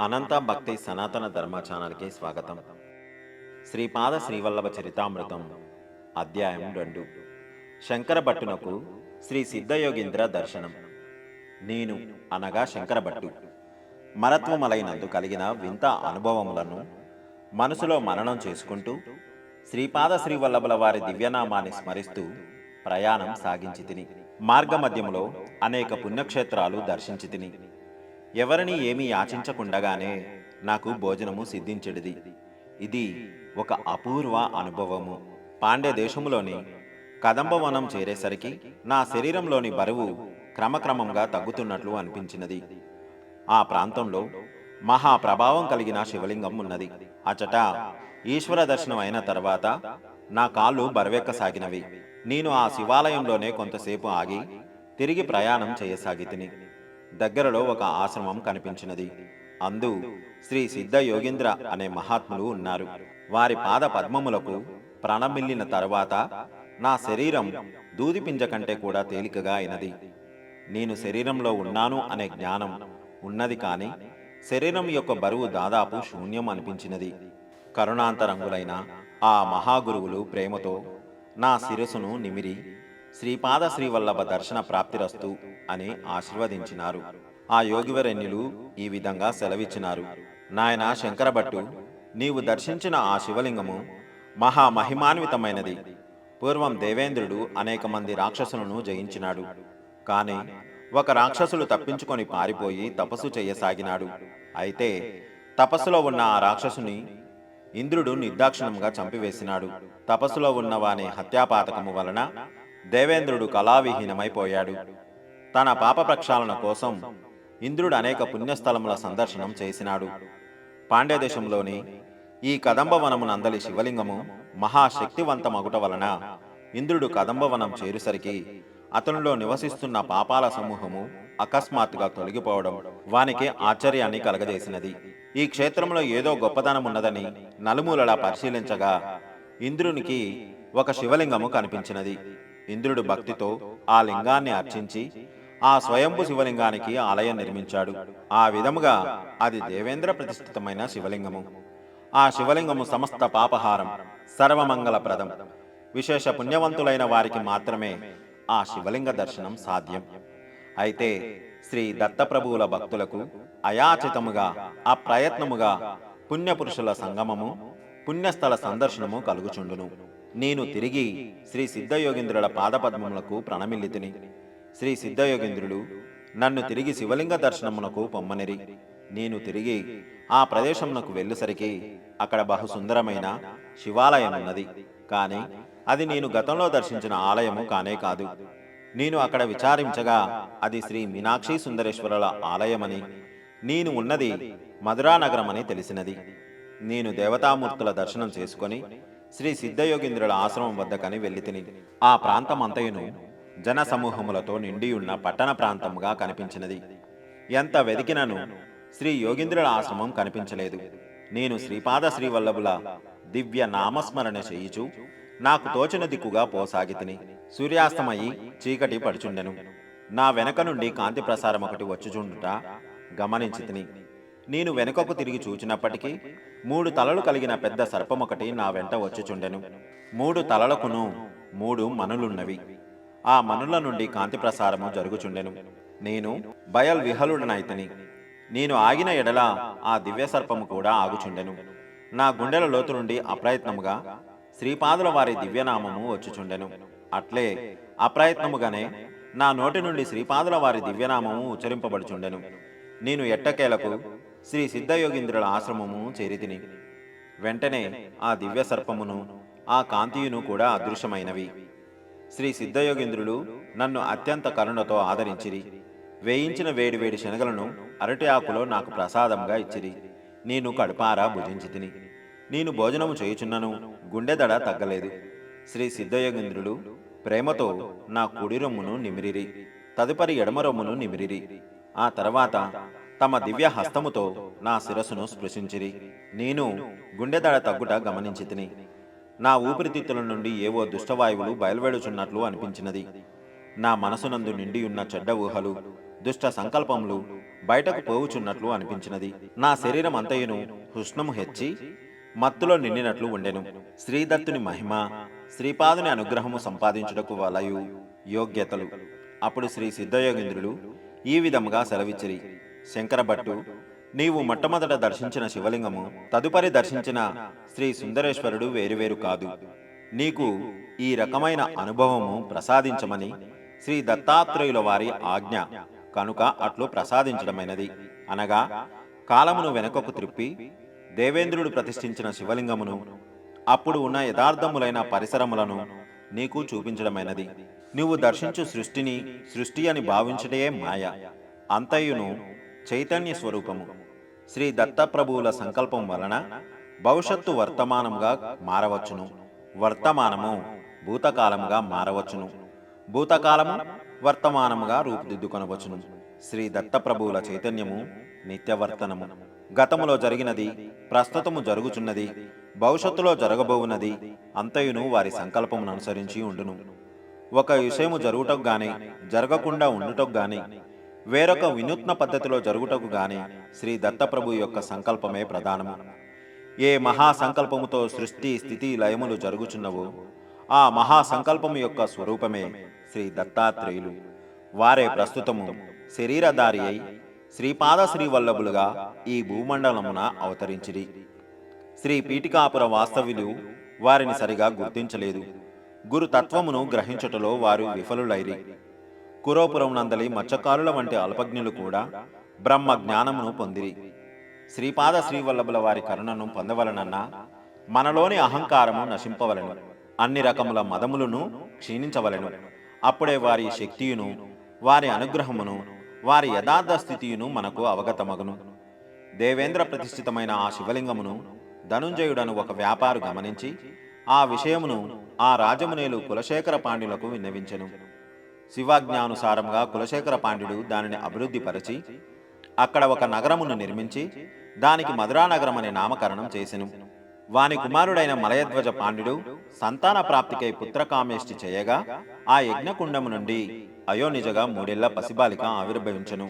అనంత భక్తి సనాతన ధర్మ ఛానల్కి స్వాగతం. శ్రీపాద శ్రీవల్లభ చరితామృతం అధ్యాయం 2. శంకర భట్టునకు శ్రీ సిద్ధయోగీంద్ర దర్శనం. నేను అనగా శంకర భట్టు మరత్వమలైనందు కలిగిన వింత అనుభవములను మనసులో మననం చేసుకుంటూ శ్రీపాద శ్రీవల్లభుల వారి దివ్యనామాన్ని స్మరిస్తూ ప్రయాణం సాగించి తిని మార్గమధ్యములో అనేక పుణ్యక్షేత్రాలు దర్శించి తిని ఎవరిని ఏమీ యాచించకుండగానే నాకు భోజనము సిద్ధించెడిది. ఇది ఒక అపూర్వ అనుభవము. పాండ్య దేశములోని కదంబవనం చేరేసరికి నా శరీరంలోని బరువు క్రమక్రమంగా తగ్గుతున్నట్లు అనిపించినది. ఆ ప్రాంతంలో మహాప్రభావం కలిగిన శివలింగం ఉన్నది. అచట ఈశ్వర దర్శనం అయిన తర్వాత నా కాళ్ళు బరువెక్కసాగినవి. నేను ఆ శివాలయంలోనే కొంతసేపు ఆగి తిరిగి ప్రయాణం చేయసాగితిని. దగ్గరలో ఒక ఆశ్రమం కనిపించినది. అందు శ్రీ సిద్ధ యోగీంద్ర అనే మహాత్ములు ఉన్నారు. వారి పాద పద్మములకు ప్రణమిల్లిన తరువాత నా శరీరం దూదిపింజ కంటే కూడా తేలికగా అయినది. నేను శరీరంలో ఉన్నాను అనే జ్ఞానం ఉన్నది, కానీ శరీరం యొక్క బరువు దాదాపు శూన్యం అనిపించినది. కరుణాంతరంగులైన ఆ మహాగురువులు ప్రేమతో నా శిరసును నిమిరి శ్రీపాద శ్రీవల్లభ దర్శన ప్రాప్తిరస్తు అని ఆశీర్వదించినారు. ఆ యోగివరెన్యులు ఈ విధంగా సెలవిచ్చినారు. నాయన శంకరభట్టు, నీవు దర్శించిన ఆ శివలింగము మహామహిమాన్వితమైనది. పూర్వం దేవేంద్రుడు అనేక మంది రాక్షసులను జయించినాడు. కాని ఒక రాక్షసుడు తప్పించుకొని పారిపోయి తపస్సు చేయసాగినాడు. అయితే తపస్సులో ఉన్న ఆ రాక్షసుని ఇంద్రుడు నిర్దాక్షిణంగా చంపివేసినాడు. తపస్సులో ఉన్న వాని హత్యాపాతకము వలన దేవేంద్రుడు కళావిహీనమైపోయాడు. తన పాప ప్రక్షాళన కోసం ఇంద్రుడు అనేక పుణ్యస్థలముల సందర్శనం చేసినాడు. పాండ్యదేశంలోని ఈ కదంబవనమునందలి శివలింగము మహాశక్తివంతమగుట వలన ఇంద్రుడు కదంబవనం చేరుసరికి అతనిలో నివసిస్తున్న పాపాల సమూహము అకస్మాత్తుగా తొలగిపోవడం వానికి ఆశ్చర్యాన్ని కలగజేసినది. ఈ క్షేత్రంలో ఏదో గొప్పదనమున్నదని నలుమూలలా పరిశీలించగా ఇంద్రునికి ఒక శివలింగము కనిపించినది. ఇంద్రుడు భక్తితో ఆ లింగాన్ని అర్చించి ఆ స్వయంభు శివలింగానికి ఆలయం నిర్మించాడు. ఆ విధముగా అది దేవేంద్ర ప్రతిష్ఠితమైన శివలింగము. ఆ శివలింగము సమస్త పాపహారం, సర్వమంగళప్రదం. విశేష పుణ్యవంతులైన వారికి మాత్రమే ఆ శివలింగ దర్శనం సాధ్యం. అయితే శ్రీ దత్తప్రభువుల భక్తులకు అయాచితముగా అప్రయత్నముగా పుణ్యపురుషుల సంగమము, పుణ్యస్థల సందర్శనము కలుగుచుండును. నేను తిరిగి శ్రీ సిద్ధయోగీంద్రుల పాదపద్మములకు ప్రణమిల్లితిని. శ్రీ సిద్ధయోగీంద్రులు నన్ను తిరిగి శివలింగ దర్శనమునకు పొమ్మనిరి. నేను తిరిగి ఆ ప్రదేశమునకు వెళ్ళేసరికి అక్కడ బహుసుందరమైన శివాలయం ఉన్నది. కానీ అది నేను గతంలో దర్శించిన ఆలయము కానే కాదు. నేను అక్కడ విచారించగా అది శ్రీ మీనాక్షి సుందరేశ్వరుల ఆలయమని, నేను ఉన్నది మధురానగరమని తెలిసినది. నేను దేవతామూర్తుల దర్శనం చేసుకొని శ్రీ సిద్ధయోగీంద్రుల ఆశ్రమం వద్దకని వెళ్ళితిని. ఆ ప్రాంతమంతయును జన సమూహములతో నిండియున్న పట్టణ ప్రాంతముగా కనిపించినది. ఎంత వెదికినను శ్రీ యోగీంద్రుల ఆశ్రమం కనిపించలేదు. నేను శ్రీపాద శ్రీవల్లభుల దివ్య నామస్మరణ చేయుచు నాకు తోచిన దిక్కుగా పోసాగితిని. సూర్యాస్తమయి చీకటి పడుచుండెను. నా వెనక నుండి కాంతి ప్రసారం ఒకటి వచ్చుచుండుట గమనించితిని. నేను వెనుకకు తిరిగి చూచినప్పటికీ 3 తలలు కలిగిన పెద్ద సర్పమొకటి నా వెంట వచ్చుచుండెను. 3 తలలకును 3 మనులున్నవి. ఆ మనుల నుండి కాంతి ప్రసారము జరుగుచుండెను. నేను భయల్విహలుడనైతిని. నేను ఆగిన ఎడల ఆ దివ్య సర్పము కూడా ఆగుచుండెను. నా గుండెల లోతు నుండి అప్రయత్నముగా శ్రీపాదుల వారి దివ్యనామము వచ్చుచుండెను. అట్లే అప్రయత్నముగానే నా నోటి నుండి శ్రీపాదుల వారి దివ్యనామము ఉచ్చరింపబడుచుండెను. నేను ఎట్టకేలకు శ్రీ సిద్ధయోగీంద్రుల ఆశ్రమము చేరితిని. వెంటనే ఆ దివ్య సర్పమును ఆ కాంతియును కూడా అదృశ్యమైనవి. శ్రీ సిద్ధయోగీంద్రులు నన్ను అత్యంత కరుణతో ఆదరించిరి. వేయించిన వేడివేడి శనగలను అరటి ఆకులో నాకు ప్రసాదంగా ఇచ్చిరి. నేను కడుపారా భుజించితిని. నేను భోజనము చేయుచున్నను గుండెదడ తగ్గలేదు. శ్రీ సిద్ధయోగీంద్రులు ప్రేమతో నా కుడి రొమ్మును నిమిరిరి, తదుపరి ఎడమ రొమ్మును నిమిరిరి. ఆ తర్వాత తమ దివ్య హస్తముతో నా శిరస్సును స్పృశించిరి. నేను గుండెదడ తగ్గుట గమనించితిని. నా ఊపిరితిత్తుల నుండి ఏవో దుష్టవాయువులు బయలువెడుచున్నట్లు అనిపించినది. నా మనసునందు నిండియున్న చెడ్డ ఊహలు, దుష్ట సంకల్పములు బయటకు పోవుచున్నట్లు అనిపించినది. నా శరీరం అంతయును హుష్ణము హెచ్చి మత్తులో నిండినట్లు ఉండెను. శ్రీదత్తుని మహిమ, శ్రీపాదుని అనుగ్రహము సంపాదించుటకు వలయు యోగ్యతలు. అప్పుడు శ్రీ సిద్ధయోగీంద్రులు ఈ విధముగా సెలవిచ్చిరి: శంకరభట్టు, నీవు మొట్టమొదట దర్శించిన శివలింగము తదుపరి దర్శించిన శ్రీ సుందరేశ్వరుడు వేరువేరు కాదు. నీకు ఈ రకమైన అనుభవము ప్రసాదించమని శ్రీ దత్తాత్రేయుల వారి ఆజ్ఞ కనుక అట్లు ప్రసాదించడమైనది. అనగా కాలమును వెనుకకు త్రిప్పి దేవేంద్రుడు ప్రతిష్ఠించిన శివలింగమును, అప్పుడు ఉన్న యథార్థములైన పరిసరములను నీకు చూపించడమైనది. నువ్వు దర్శించు సృష్టిని సృష్టి అని భావించటే మాయ, అంతయును చైతన్య స్వరూపము. శ్రీ దత్తప్రభువుల సంకల్పం వలన భవిష్యత్తు వర్తమానముగా మారవచ్చును, వర్తమానము భూతకాలముగా మారవచ్చును, భూతకాలము వర్తమానముగా రూపుదిద్దుకొనవచ్చును. శ్రీ దత్తప్రభువుల చైతన్యము నిత్యవర్తనము. గతములో జరిగినది, ప్రస్తుతము జరుగుచున్నది, భవిష్యత్తులో జరగబోవున్నది అంతయును వారి సంకల్పమును అనుసరించి ఉండును. ఒక విషయము జరుగుటకు గాని జరగకుండా ఉండుటకు గాని వేరొక వినూత్న పద్ధతిలో జరుగుటకు గాని శ్రీ దత్తప్రభు యొక్క సంకల్పమే ప్రధానము. ఏ మహాసంకల్పముతో సృష్టి స్థితి లయములు జరుగుచున్నవో ఆ మహాసంకల్పము యొక్క స్వరూపమే శ్రీ దత్తాత్రేయులు. వారే ప్రస్తుతము శరీరధారి అయి శ్రీపాద శ్రీవల్లభులుగా ఈ భూమండలమున అవతరించిరి. శ్రీ పీఠికాపుర వాస్తవ్యులు వారిని సరిగా గుర్తించలేదు. గురుతత్వమును గ్రహించుటలో వారు విఫలులైరి. కురోపురం నందలి మత్స్యకారుల వంటి అల్పజ్ఞులు కూడా బ్రహ్మ జ్ఞానమును పొందిరి. శ్రీపాద శ్రీవల్లభుల వారి కరుణను పొందవలనన్నా మనలోని అహంకారము నశింపవలను, అన్ని రకముల మదములను క్షీణించవలను. అప్పుడే వారి శక్తియును వారి అనుగ్రహమును వారి యథార్థ స్థితియును మనకు అవగతమగును. దేవేంద్ర ప్రతిష్ఠితమైన ఆ శివలింగమును ధనుంజయుడను ఒక వ్యాపారి గమనించి ఆ విషయమును ఆ రాజమునేలు కులశేఖర పాండ్యులకు విన్నవించెను. శివాజ్ఞానుసారంగా కులశేఖర పాండ్యుడు దానిని అభివృద్ధిపరచి అక్కడ ఒక నగరమును నిర్మించి దానికి మధురానగరం అనే నామకరణం చేసెను. వాని కుమారుడైన మలయధ్వజ పాండ్యుడు సంతాన ప్రాప్తికై పుత్రకామేష్టి చేయగా ఆ యజ్ఞకుండము నుండి అయోనిజగా 3 ఏళ్ల పసిబాలిక ఆవిర్భవించెను.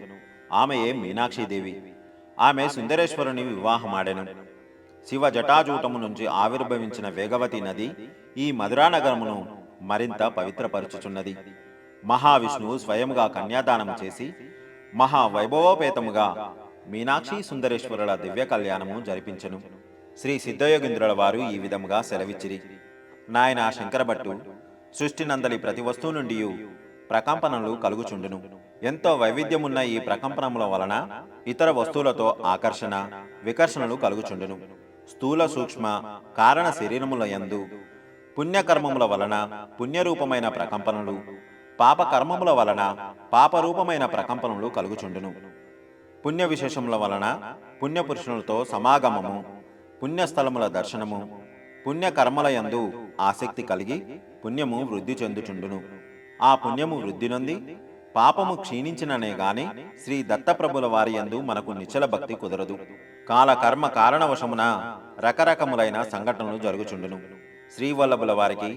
ఆమెయే మీనాక్షీదేవి. ఆమె సుందరేశ్వరుని వివాహమాడెను. శివ జటాజూటము నుంచి ఆవిర్భవించిన వేగవతి నది ఈ మధురానగరమును మరింత పవిత్రపరచుచున్నది. మహావిష్ణువు స్వయంగా కన్యాదానము చేసి మహావైభవోపేతముగా మీనాక్షి సుందరేశ్వరుల దివ్య కళ్యాణము జరిపించెను. శ్రీ సిద్ధయోగీంద్రుల వారు ఈ విధముగా సెలవిచ్చిరి: నాయన శంకరభట్టు, సృష్టి నందలి ప్రతి వస్తువు నుండి ప్రకంపనలు కలుగుచుండును. ఎంతో వైవిధ్యమున్న ఈ ప్రకంపనముల వలన ఇతర వస్తువులతో ఆకర్షణ వికర్షణలు కలుగుచుండును. స్థూల సూక్ష్మ కారణ శరీరముల యందు పుణ్యకర్మముల వలన పుణ్యరూపమైన ప్రకంపనలు, పాపకర్మముల వలన పాపరూపమైన ప్రకంపనలు కలుగుచుండును. పుణ్య విశేషముల వలన పుణ్యపురుషులతో సమాగమము, పుణ్యస్థలముల దర్శనము, పుణ్యకర్మల యందు ఆసక్తి కలిగి పుణ్యము వృద్ధి చెందుచుండును. ఆ పుణ్యము వృద్ధి నొంది పాపము క్షీణించిననే గాని శ్రీ దత్తప్రభుల వారి యందు మనకు నిశ్చల భక్తి కుదరదు. కాలకర్మ కారణవశమున రకరకములైన సంఘటనలు జరుగుచుండును. శ్రీవల్లభుల వారికి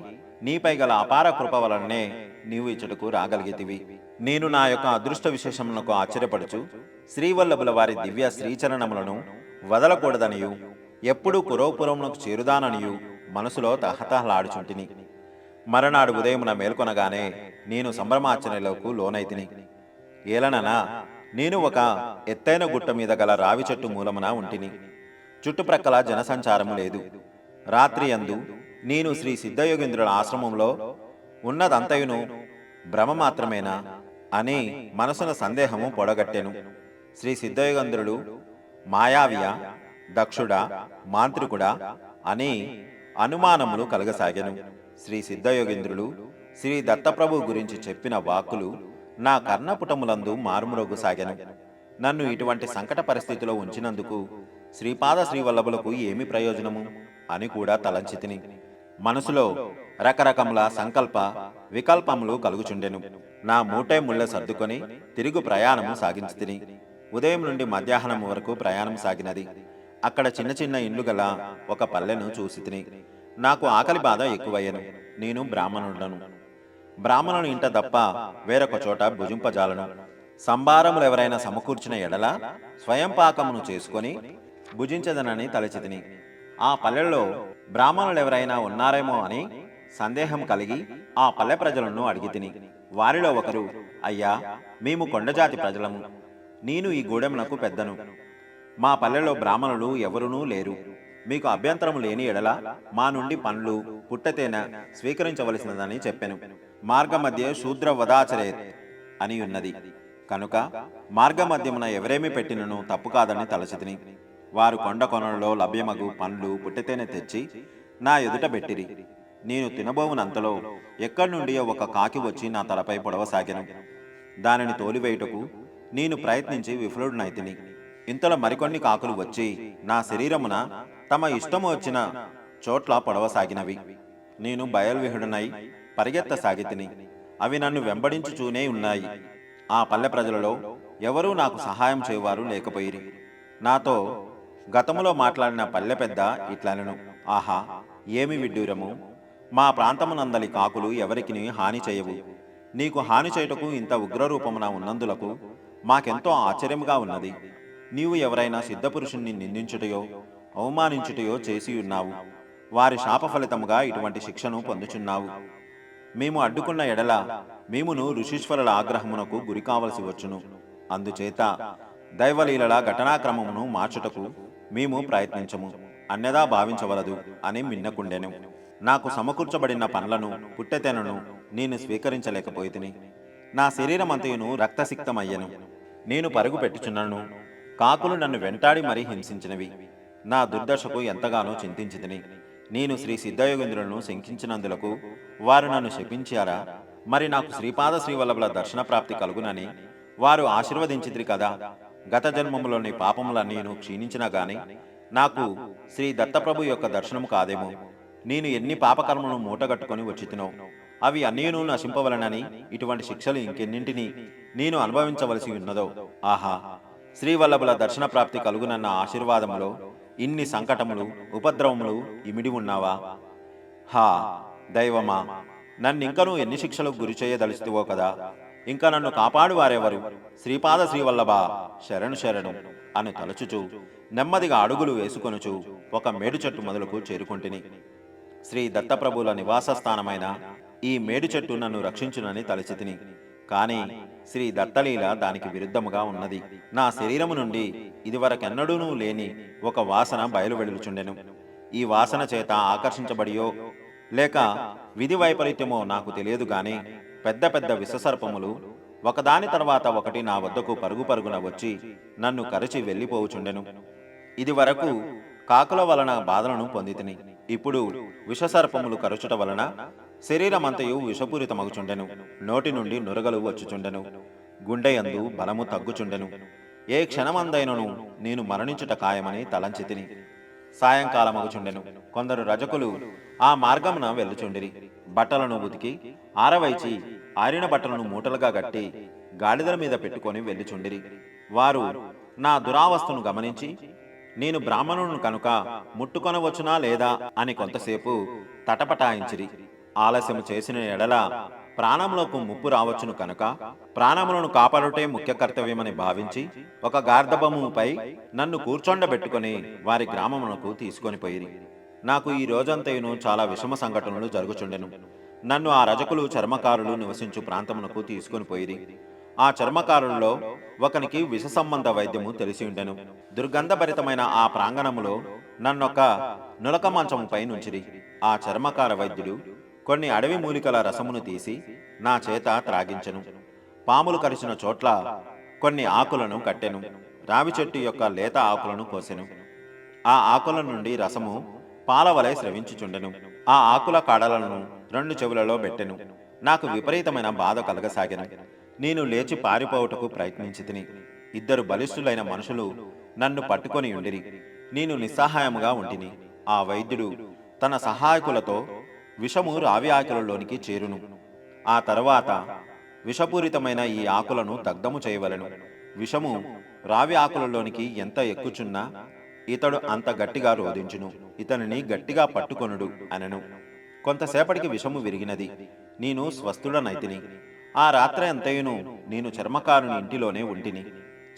నీపై గల అపార కృప వలనే నీవు ఇచ్చటకు రాగలిగితివి. నేను నా యొక్క అదృష్ట విశేషములకు ఆశ్చర్యపడుచు శ్రీవల్లభుల వారి దివ్య శ్రీచరణములను వదలకూడదనియు ఎప్పుడూ కురోపురమునకు చేరుదాననియు మనసులో తహతహలాడుచుంటిని. మరనాడు ఉదయమున మేల్కొనగానే నేను సంభ్రమాచరణలకు లోనైతిని. ఏలననా నేను ఒక ఎత్తైన గుట్ట మీద గల రావి చెట్టు మూలమున ఉంటిని. చుట్టుప్రక్కల జనసంచారము లేదు. రాత్రి యందు నేను శ్రీ సిద్ధయోగీంద్రుల ఆశ్రమంలో ఉన్నదంతయును భ్రమ మాత్రమేనా అని మనసున సందేహము పొడగట్టెను. శ్రీ సిద్ధయోగీంద్రులు మాయావియా, దక్షుడా, మాంత్రికుడా అని అనుమానములు కలగసాగెను. శ్రీ సిద్ధయోగీంద్రులు శ్రీ దత్తప్రభు గురించి చెప్పిన వాక్కులు నా కర్ణపుటములందు మారుమ్రోగుసాగెను. నన్ను ఇటువంటి సంకట పరిస్థితిలో ఉంచినందుకు శ్రీపాద శ్రీవల్లభులకు ఏమి ప్రయోజనము అని కూడా తలంచితిని. మనసులో రకరకముల సంకల్ప వికల్పములు కలుగుచుండెను. నా మూటే ముళ్ళ సర్దుకొని తిరుగు ప్రయాణము సాగించితిని. ఉదయం నుండి మధ్యాహ్నం వరకు ప్రయాణం సాగినది. అక్కడ చిన్న చిన్న ఇండ్లు గల ఒక పల్లెను చూసితిని. నాకు ఆకలి బాధ ఎక్కువయ్యను. నేను బ్రాహ్మణుడను. బ్రాహ్మణుని ఇంట తప్ప వేరొక చోట భుజింపజాలను. సంభారములు ఎవరైనా సమకూర్చిన ఎడల స్వయం పాకమును చేసుకొని భుజించదనని తలచితిని. ఆ పల్లెల్లో బ్రాహ్మణులు ఎవరైనా ఉన్నారేమో అని సందేహం కలిగి ఆ పల్లె ప్రజలను అడిగితిని. వారిలో ఒకరు, అయ్యా, మేము కొండజాతి ప్రజలము. నేను ఈ గూడెమునకు పెద్దను. మా పల్లెలో బ్రాహ్మణులు ఎవరునూ లేరు. మీకు అభ్యంతరము లేని ఎడల మా నుండి పండ్లు పుట్టతేనె స్వీకరించవలసినదని చెప్పెను. మార్గమధ్య శూద్ర వదాచరేత్ అని ఉన్నది కనుక మార్గమధ్యమున ఎవరేమి పెట్టినను తప్పు కాదని తలచితిని. వారు కొండ కొనలలో లభ్యమగు పండ్లు పుట్టతేనె తెచ్చి నా ఎదుట పెట్టిరి. నేను తినబోవునంతలో ఎక్కడి నుండి ఒక కాకి వచ్చి నా తలపై పొడవసాగెను. దానిని తోలివేయుటకు నేను ప్రయత్నించి విఫలుడినైతిని. ఇంతలో మరికొన్ని కాకులు వచ్చి నా శరీరమున తమ ఇష్టము వచ్చిన చోట్ల పొడవసాగినవి. నేను బయల్విహుడనై పరిగెత్తసాగితిని. అవి నన్ను వెంబడించుచూనే ఉన్నాయి. ఆ పల్లె ప్రజలలో ఎవరూ నాకు సహాయం చేయువారు లేకపోయిరి. నాతో గతములో మాట్లాడిన పల్లె పెద్ద ఇట్లనెను, ఆహా, ఏమి విడ్డూరము! మా ప్రాంతమునందలి కాకులు ఎవరికిని హాని చేయవు. నీకు హాని చేయుటకు ఇంత ఉగ్రరూపమున ఉన్నందులకు మాకెంతో ఆశ్చర్యముగా ఉన్నది. నీవు ఎవరైనా సిద్ధపురుషుణ్ణి నిందించుటయో అవమానించుటయో చేసి ఉన్నావు. వారి శాప ఫలితముగా ఇటువంటి శిక్షను పొందుచున్నావు. మేము అడ్డుకున్న ఎడల మేమును ఋషీశ్వరుల ఆగ్రహమునకు గురి కావలసి వచ్చును. అందుచేత దైవలీలల ఘటనాక్రమమును మార్చుటకు మేము ప్రయత్నించము, అన్యదా భావించవలదు అని మిన్నకుండెను. నాకు సమకూర్చబడిన పండ్లను పుట్టెతెనను నేను స్వీకరించలేకపోయితిని. నా శరీరమంతయును రక్తసిక్తమయ్యను. నేను పరుగు పెట్టుచున్నను. కాకులు నన్ను వెంటాడి మరీ హింసించినవి. నా దుర్దశకు ఎంతగానో చింతించితిని. నేను శ్రీ సిద్ధయోగేంద్రులను శంకించినందులకు వారు నన్ను శపించారా? మరి నాకు శ్రీపాద శ్రీవల్లభుల దర్శన ప్రాప్తి కలుగునని వారు ఆశీర్వదించితిరి కదా. గత జన్మములోని పాపములన్నీను క్షీణించినా గాని నాకు శ్రీ దత్తప్రభు యొక్క దర్శనము కాదేమో. నేను ఎన్ని పాపకర్మలను మూటగట్టుకొని వచ్చితినో అవి అన్నీను నశింపవలనని ఇటువంటి శిక్షలు ఇంకెన్నింటినీ నేను అనుభవించవలసి ఉన్నదో. ఆహా, శ్రీవల్లభుల దర్శన ప్రాప్తి కలుగునన్న ఆశీర్వాదములో ఇన్ని సంకటములు ఉపద్రవములు ఇమిడి ఉన్నావా? హా దైవమా, నన్నింకనూ ఎన్ని శిక్షలకు గురి చేయదలుచుతివో కదా. ఇంకా నన్ను కాపాడు వారెవరు? శ్రీపాద శ్రీవల్లభ శరణు శరణు అని తలచుచు నెమ్మదిగా అడుగులు వేసుకొనుచు ఒక మేడు చెట్టు మొదలకు చేరుకుంటుని. శ్రీ దత్తప్రభుల నివాస స్థానమైన ఈ మేడు చెట్టు నన్ను రక్షించునని తలచితిని. కాని శ్రీ దత్తలీల దానికి విరుద్ధముగా ఉన్నది. నా శరీరము నుండి ఇదివరకెన్నడూనూ లేని ఒక వాసన బయలువెడుచుండెను. ఈ వాసన చేత ఆకర్షించబడియో లేక విధి వైపరీత్యమో నాకు తెలియదు గాని పెద్ద పెద్ద విషసర్పములు ఒకదాని తర్వాత ఒకటి నా వద్దకు పరుగు పరుగున వచ్చి నన్ను కరచి వెళ్ళిపోవుచుండెను. ఇది వరకు కాకుల వలన బాధలను పొందితిని. ఇప్పుడు విషసర్పములు కరుచుట వలన శరీరమంతయు విషపూరితమగుచుండెను. నోటి నుండి నురగలు వచ్చుచుండెను. గుండెయందు బలము తగ్గుచుండెను. ఏ క్షణమందైనను నేను మరణించుట ఖాయమని తలంచితిని. సాయంకాలమగుచుండెను. కొందరు రజకులు ఆ మార్గమున వెళ్ళుచుండిరి. బట్టలను ఉతికి ఆరవైచి ఆరిన బట్టలను మూటలుగా గట్టి గాడిదల మీద పెట్టుకొని వెళ్ళుచుండిరి. వారు నా దురావస్థను గమనించి నేను బ్రాహ్మణును కనుక ముట్టుకొనవచ్చునా లేదా అని కొంతసేపు తటపటాయించిరి. ఆలస్యము చేసిన ఎడల ప్రాణములకు ముప్పు రావచ్చును కనుక ప్రాణములను కాపాడుటే ముఖ్య కర్తవ్యమని భావించి ఒక గార్ధబముపై నన్ను కూర్చొండబెట్టుకొని వారి గ్రామమునకు తీసుకొని పోయిరి. నాకు ఈ రోజంతయును చాలా విషమ సంఘటనలు జరుగుచుండెను. నన్ను ఆ రజకులు చర్మకారులు నివసించు ప్రాంతమునకు తీసుకొని పోయిరి. ఆ చర్మకారుల్లో ఒకనికి విష సంబంధ వైద్యము తెలిసి ఉండెను. దుర్గంధభరితమైన ఆ ప్రాంగణములో నన్నొక నులక మంచముపై నుంచిరి. ఆ చర్మకార వైద్యుడు కొన్ని అడవి మూలికల రసమును తీసి నా చేత త్రాగించెను. పాములు కరిచిన చోట్ల కొన్ని ఆకులను కట్టెను. రావి చెట్టు యొక్క లేత ఆకులను కోసెను. ఆ ఆకుల నుండి రసము పాలవలే స్రవించుచుండెను. ఆ ఆకుల కాడలను రెండు చెవులలో పెట్టెను. నాకు విపరీతమైన బాధ కలగసాగెను. నేను లేచి పారిపోవుటకు ప్రయత్నించితిని. ఇద్దరు బలిష్ఠులైన మనుషులు నన్ను పట్టుకొని ఉండిరి. నేను నిస్సహాయముగా ఉంటిని. ఆ వైద్యుడు తన సహాయకులతో విషము రావి ఆకులలోనికి చేరును. ఆ తరువాత విషపూరితమైన ఈ ఆకులను దగ్ధము చేయవలెను. విషము రావి ఆకులలోనికి ఎంత ఎక్కుచున్నా ఇతడు అంత గట్టిగా రోధించును. ఇతనిని గట్టిగా పట్టుకొనుడు అనెను. కొంతసేపటికి విషము విరిగినది. నేను స్వస్థుడనైతిని. ఆ రాత్రి అంతయును నేను చర్మకారుని ఇంటిలోనే ఉంటిని.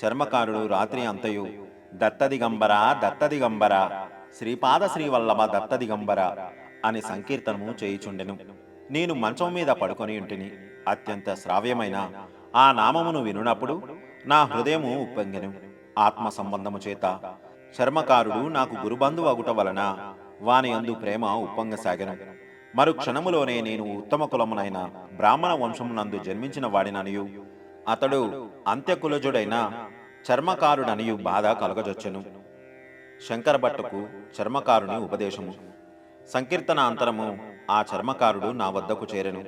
చర్మకారుడు రాత్రి అంతయు దత్తదిగంబర దత్తదిగంబర శ్రీపాద శ్రీవల్లభ దత్తదిగంబర అని సంకీర్తనము చేయుచుండెను. నేను మంచం మీద పడుకొని ఉంటిని. అత్యంత శ్రావ్యమైన ఆ నామమును వినునప్పుడు నా హృదయము ఉప్పొంగెను. ఆత్మ సంబంధము చేత చర్మకారుడు నాకు గురుబంధువు అగుట వలన వాని యందు ప్రేమ ఉప్పొంగసాగెను. మరు క్షణములోనే నేను ఉత్తమ కులమునైన బ్రాహ్మణ వంశమునందు జన్మించిన వాడిననియు అతడు అంత్యకులజుడైన చర్మకారుడనియు బాధ కలగజొచ్చెను. శంకరభట్టుకు చర్మకారుని ఉపదేశము. సంకీర్తన అంతరము ఆ చర్మకారుడు నా వద్దకు చేరెను.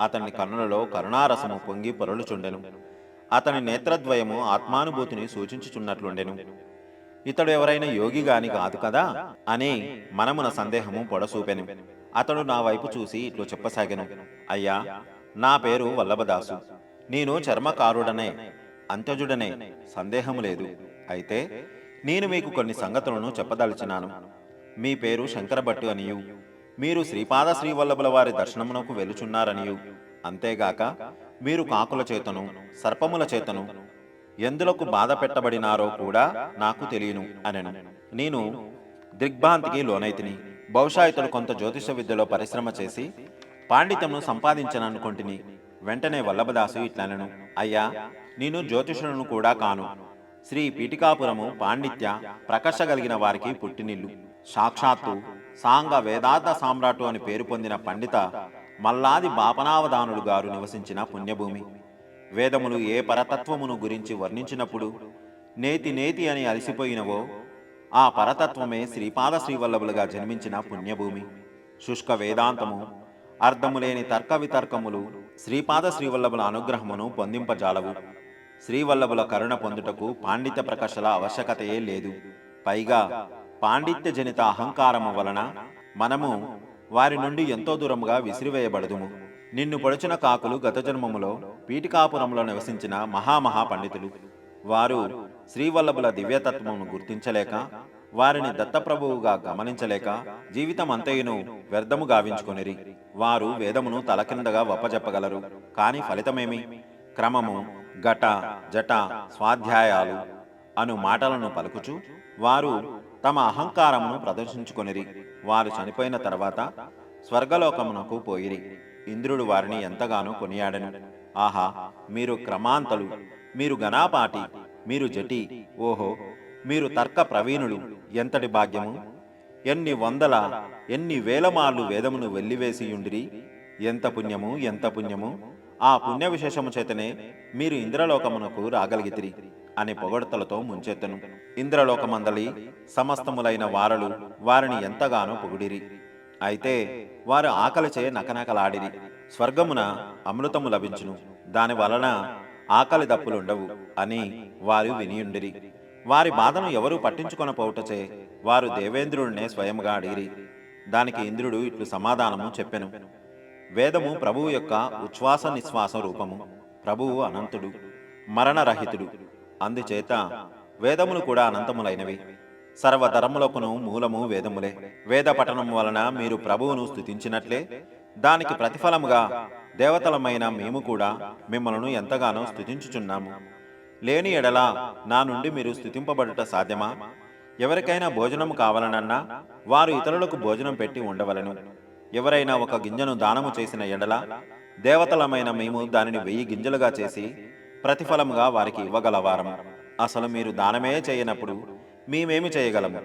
అతని కన్నులలో కరుణారసము పొంగి పొరలుచుండెను. అతని నేత్రద్వయము ఆత్మానుభూతిని సూచించుచున్నట్లుండెను. ఇతడు ఎవరైనా యోగిగాని కాదు కదా అని మనమున సందేహము పొడసూపెను. అతడు నా వైపు చూసి ఇట్లు చెప్పసాగెను. అయ్యా, నా పేరు వల్లభదాసు. నేను చర్మకారుడనే, అంత్యజుడనే, సందేహము లేదు. అయితే నేను మీకు కొన్ని సంగతులను చెప్పదలిచినాను. మీ పేరు శంకరభట్టు అనియు, మీరు శ్రీపాద శ్రీవల్లభుల వారి దర్శనమునకు వెలుచున్నారనియు, అంతేగాక మీరు కాకుల చేతను సర్పముల చేతను ఎందులకు బాధ పెట్టబడినారో కూడా నాకు తెలియను అనెను. నేను దిగ్భ్రాంతికి లోనైతిని. బహుశా ఇతడు కొంత జ్యోతిష విద్యలో పరిశ్రమ చేసి పాండిత్యమును సంపాదించననుకొంటిని. వెంటనే వల్లభదాసు ఇట్లనెను. అయ్యా, నేను జ్యోతిషులను కూడా కాను. శ్రీ పీఠికాపురము పాండిత్య ప్రకర్షగలిగిన వారికి పుట్టినిల్లు. సాక్షాత్తు సాంగ వేదాంత సామ్రాటు అని పేరు పొందిన పండిత మల్లాది బాపనావధానుడు గారు నివసించిన పుణ్యభూమి. వేదములు ఏ పరతత్వమును గురించి వర్ణించినప్పుడు నేతి నేతి అని అలసిపోయినవో ఆ పరతత్వమే శ్రీపాద శ్రీవల్లభులుగా జన్మించిన పుణ్యభూమి. శుష్క వేదాంతము, అర్థములేని తర్క వితర్కములు శ్రీపాద శ్రీవల్లభుల అనుగ్రహమును పొందింపజాలవు. శ్రీవల్లభుల కరుణ పొందుటకు పాండిత్య ప్రకర్షల ఆవశ్యకతయే లేదు. పైగా పాండిత్య జనిత అహంకారము వలన మనము వారి నుండి ఎంతో దూరముగా విసిరివేయబడదుము. నిన్ను పొడిచిన కాకులు గత జన్మములో పీఠికాపురంలో నివసించిన మహామహా పండితులు. వారు శ్రీవల్లభుల దివ్యతత్వమును గుర్తించలేక, వారిని దత్తప్రభువుగా గమనించలేక జీవితం అంతయును వ్యర్థము గావించుకొనిరి. వారు వేదమును తలకిందగా వప్పజెప్పగలరు, కాని ఫలితమేమి? క్రమము, ఘట, జట, స్వాధ్యాయాలు అను మాటలను పలుకుచు వారు తమ అహంకారమును ప్రదర్శించుకొనిరి. వారు చనిపోయిన తర్వాత స్వర్గలోకమునకు పోయిరి. ఇంద్రుడు వారిని ఎంతగానో కొనియాడెను. ఆహా, మీరు క్రమాంతలు, మీరు గణాపాటి, మీరు జటి, ఓహో మీరు తర్క ప్రవీణులు, ఎంతటి భాగ్యము! ఎన్ని వందల ఎన్ని వేల మార్లు వేదమును వెల్లివేసియుండిరి. ఎంత పుణ్యము, ఎంత పుణ్యము! ఆ పుణ్య విశేషము చేతనే మీరు ఇంద్రలోకమునకు రాగలిగితిరి అని పొగడతలతో ముంచెత్తను. ఇంద్రలోకమందలి సమస్తములైన వారలు వారిని ఎంతగానో పొగిడిరి. అయితే వారు ఆకలిచే నకనకలాడిరి. స్వర్గమున అమృతము లభించును, దాని వలన ఆకలి దప్పులుండవు అని వారు వినియుండిరి. వారి బాధను ఎవరూ పట్టించుకొనపోవుటచే వారు దేవేంద్రుడినే స్వయముగా అడిగిరి. దానికి ఇంద్రుడు ఇట్లు సమాధానము చెప్పెను. వేదము ప్రభువు యొక్క ఉచ్ఛ్వాస నిశ్వాస రూపము. ప్రభువు అనంతుడు, మరణరహితుడు. అందుచేత వేదములు కూడా అనంతములైనవి. సర్వధర్ములకును మూలము వేదములే. వేద పఠనం వలన మీరు ప్రభువును స్తుతించినట్లే దానికి ప్రతిఫలముగా దేవతలమైన మేము కూడా మిమ్మల్ని ఎంతగానో స్తుతించుచున్నాము. లేని ఎడల నా నుండి మీరు స్తుతింపబడుట సాధ్యమా? ఎవరికైనా భోజనము కావాలనన్నా వారు ఇతరులకు భోజనం పెట్టి ఉండవలెను. ఎవరైనా ఒక గింజను దానము చేసిన ఎడల దేవతలమైన మేము దానిని 1000 గింజలుగా చేసి ప్రతిఫలముగా వారికి ఇవ్వగలవారము. అసలు మీరు దానమే చేయనప్పుడు మేమేమి చేయగలము?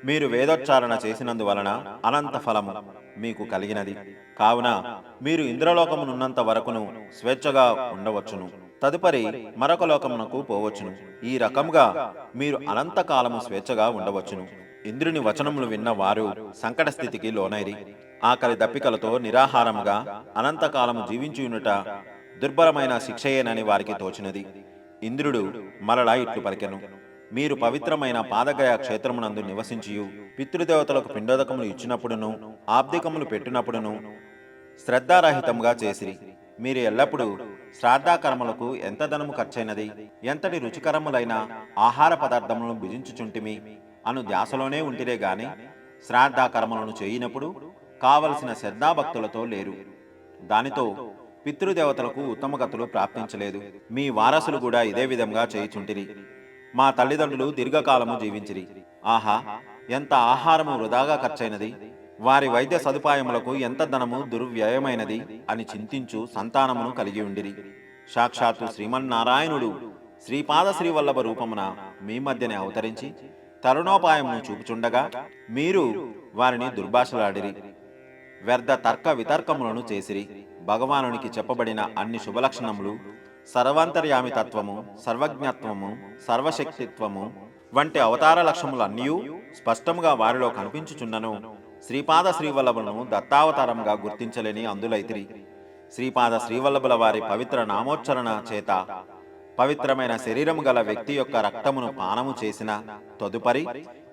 మీరు వేదోచ్చారణ చేసినందువలన అనంత ఫలము మీకు కలిగినది. కావున మీరు ఇంద్రలోకమునున్నంత వరకును స్వేచ్ఛగా ఉండవచ్చును. తదుపరి మరొక లోకమునకు పోవచ్చును. ఈ రకముగా మీరు అనంతకాలము స్వేచ్ఛగా ఉండవచ్చును. ఇంద్రుని వచనములు విన్న వారు సంకట స్థితికి లోనైరి. ఆకలి దప్పికలతో నిరాహారముగా అనంతకాలము జీవించుయునుట దుర్భరమైన శిక్షయేనని వారికి తోచినది. ఇంద్రుడు మరలా ఇట్లు పలికెను. మీరు పవిత్రమైన పాదగయ క్షేత్రమునందు నివసించియు పితృదేవతలకు పిండోదకములు ఇచ్చినప్పుడును ఆబ్దికములు పెట్టినప్పుడును శ్రద్ధారహితముగా చేసిరి. మీరు ఎల్లప్పుడూ శ్రాద్ధాకర్మలకు ఎంత ధనము ఖర్చైనది, ఎంతటి రుచికరములైన ఆహార పదార్థములను భుజించుచుంటిమి అను ధ్యాసలోనే ఉంటిరే గాని శ్రాద్ధాకర్మలను చేయినప్పుడు కావలసిన శ్రద్ధాభక్తులతో లేరు. దానితో పితృదేవతలకు ఉత్తమగతులు ప్రాప్తించలేదు. మీ వారసులు కూడా ఇదే విధంగా చేయుచుంటిరి. మా తల్లిదండ్రులు దీర్ఘకాలము జీవించిరి. ఆహా, ఎంత ఆహారము వృధాగా ఖర్చైనది, వారి వైద్య సదుపాయములకు ఎంత ధనము దుర్వ్యయమైనది అని చింతించు సంతానమును కలిగి ఉండిరి. సాక్షాత్తు శ్రీమన్నారాయణుడు శ్రీపాద శ్రీవల్లభ రూపమున మీ మధ్యనే అవతరించి తరుణోపాయమును చూపుచుండగా మీరు వారిని దుర్భాషలాడిరి, వ్యర్థ తర్క వితర్కములను చేసిరి. భగవానునికి చెప్పబడిన అన్ని శుభలక్షణములు, సర్వాంతర్యామి తత్వము, సర్వజ్ఞత్వము, సర్వశక్తిత్వము వంటి అవతార లక్ష్యములన్నీ స్పష్టముగా వారిలో కనిపించుచున్నను శ్రీపాద శ్రీవల్లభులను దత్తావతారంగా గుర్తించలేని అందులైతిరి. శ్రీపాద శ్రీవల్లభుల వారి పవిత్ర నామోచ్చరణ చేత పవిత్రమైన శరీరము గల వ్యక్తి యొక్క రక్తమును పానము చేసిన తదుపరి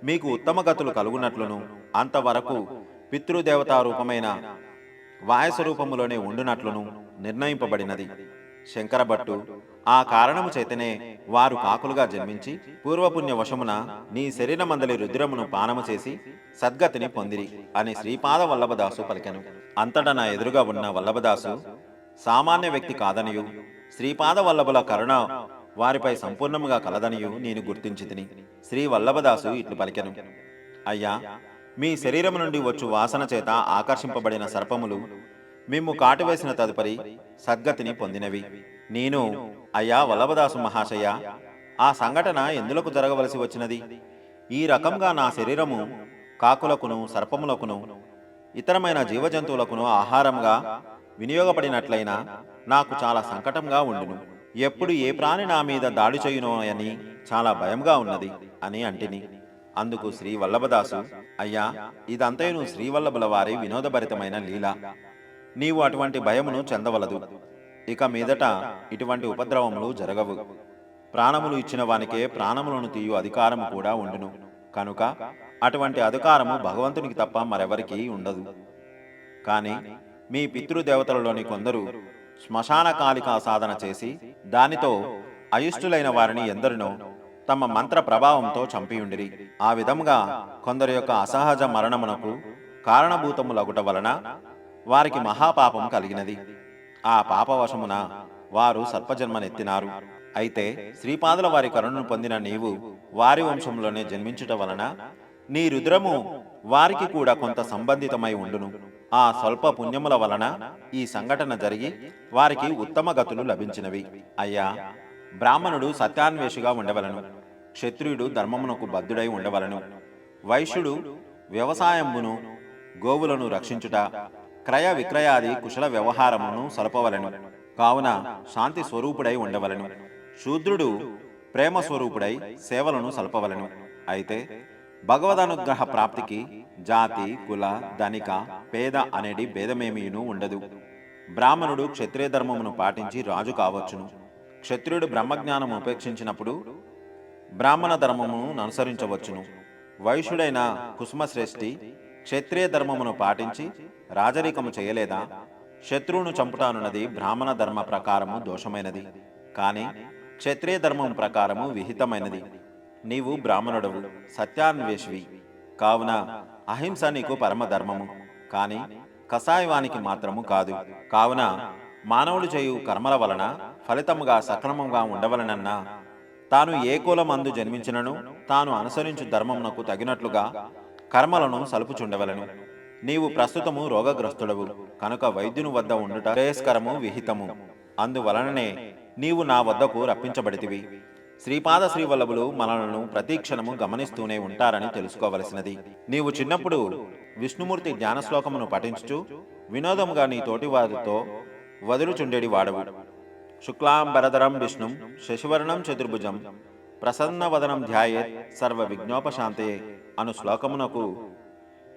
మీకు ఉత్తమ గతులు కలుగునట్లును, అంతవరకు పితృదేవతా రూపమైన వాయస్వరూపములోనే ఉండునట్లును నిర్ణయింపబడినది. శంకరభట్టు ఆ కారణము చేతనే వారు కాకులుగా జన్మించి పూర్వపుణ్య వశమున నీ శరీరమందలి రుద్రమును పానము చేసి సద్గతిని పొందిరి అని శ్రీపాద వల్లభదాసు పలికెను. అంతటా నా ఎదురుగా ఉన్న వల్లభదాసు సామాన్య వ్యక్తి కాదనియు, శ్రీపాద వల్లభుల కరుణ వారిపై సంపూర్ణముగా కలదనియు నేను గుర్తించితిని. శ్రీ వల్లభదాసు ఇట్లు పలికెను, అయ్యా, మీ శరీరము నుండి వచ్చు వాసన చేత ఆకర్షింపబడిన సర్పములు మిమ్ము కాటువేసిన తదుపరి సద్గతిని పొందినవి. నేను, అయ్యా వల్లభదాసు మహాశయ, ఆ సంఘటన ఎందులకు జరగవలసి వచ్చినది? ఈ రకంగా నా శరీరము కాకులకును సర్పములకును ఇతరమైన జీవజంతువులకును ఆహారంగా వినియోగపడినట్లయినా నాకు చాలా సంకటంగా ఉండును. ఎప్పుడు ఏ ప్రాణి నా మీద దాడి చేయునో అని చాలా భయంగా ఉన్నది అని అంటిని. అందుకు శ్రీ వల్లభదాసు, అయ్యా, ఇదంతయును శ్రీవల్లభుల వారి వినోదభరితమైన లీల. నీవు అటువంటి భయమును చెందవలదు. ఇక మీదట ఇటువంటి ఉపద్రవములు జరగవు. ప్రాణములు ఇచ్చిన వానికే ప్రాణములను తీయు అధికారము కూడా ఉండును. కనుక అటువంటి అధికారము భగవంతునికి తప్ప మరెవరికీ ఉండదు. కానీ మీ పితృదేవతలలోని కొందరు శ్మశాన కాలికా సాధన చేసి దానితో అయుష్టులైన వారిని ఎందరినో తమ మంత్ర ప్రభావంతో చంపియుండిరి. ఆ విధముగా కొందరి యొక్క అసహజ మరణమునకు కారణభూతములగుట వలన వారికి మహాపాపం కలిగినది. ఆ పాపవశమున వారు సర్పజన్మనెత్తినారు. అయితే శ్రీపాదుల వారి కరుణను పొందిన నీవు వారి వంశంలోనే జన్మించుట వలన నీ రుద్రము వారికి కూడా కొంత సంబంధితమై ఉండును. ఆ స్వల్ప పుణ్యముల వలన ఈ సంఘటన జరిగి వారికి ఉత్తమ గతులు లభించినవి. అయ్యా, బ్రాహ్మణుడు సత్యాన్వేషిగా ఉండవలను, క్షత్రియుడు ధర్మమునకు బద్ధుడై ఉండవలను, వైశ్యుడు వ్యవసాయమును గోవులను రక్షించుట, క్రయ విక్రయాది కుశల వ్యవహారమును సలపవలను. కావున శాంతి స్వరూపుడై ఉండవలను. శూద్రుడు ప్రేమ స్వరూపుడై సేవలను సలపవలను. అయితే భగవదనుగ్రహ ప్రాప్తికి జాతి, కుల, ధనిక, పేద అనేది భేదమేమీను ఉండదు. బ్రాహ్మణుడు క్షత్రియ ధర్మమును పాటించి రాజు కావచ్చును. క్షత్రియుడు బ్రహ్మజ్ఞానము ఉపేక్షించినప్పుడు బ్రాహ్మణ ధర్మమును అనుసరించవచ్చును. వైశ్యుడైన కుసుమశ్రేష్ఠి క్షత్రియ ధర్మమును పాటించి రాజరికము చేయలేదా? శత్రువును చంపుటానున్నది బ్రాహ్మణ ధర్మ ప్రకారము దోషమైనది, కానీ క్షత్రియ ధర్మం ప్రకారము విహితమైనది. నీవు బ్రాహ్మణుడవు, సత్యాన్వేషివి కావున అహింస నీకు పరమధర్మము, కానీ కసాయవానికి మాత్రము కాదు. కావున మానవుడు చేయు కర్మల వలన ఫలితముగా సక్రమంగా ఉండవలనన్నా తాను ఏ కులమందు జన్మించినను తాను అనుసరించు ధర్మమునకు తగినట్లుగా కర్మలను సలుపుచుండవలను. నీవు ప్రస్తుతము రోగగ్రస్తుడవు కనుక వైద్యుని వద్ద ఉండుట శ్రేయస్కరము, విహితము. అందువలననే నీవు నా వద్దకు రప్పించబడితివి. శ్రీపాద శ్రీవల్లభులు మనలను ప్రతిక్షణము గమనిస్తూనే ఉంటారని తెలుసుకోవలసినది. నీవు చిన్నప్పుడు విష్ణుమూర్తి జ్ఞానశ్లోకమును పఠించుచు వినోదముగా నీ తోటివారితో వదులుచుండేడి వాడవు. శుక్లాంబరధరం విష్ణుం శశివర్ణం చతుర్భుజం ప్రసన్నవదనం ధ్యాయేత్ సర్వ విఘ్నోపశాంతయే అను శ్లోకమునకు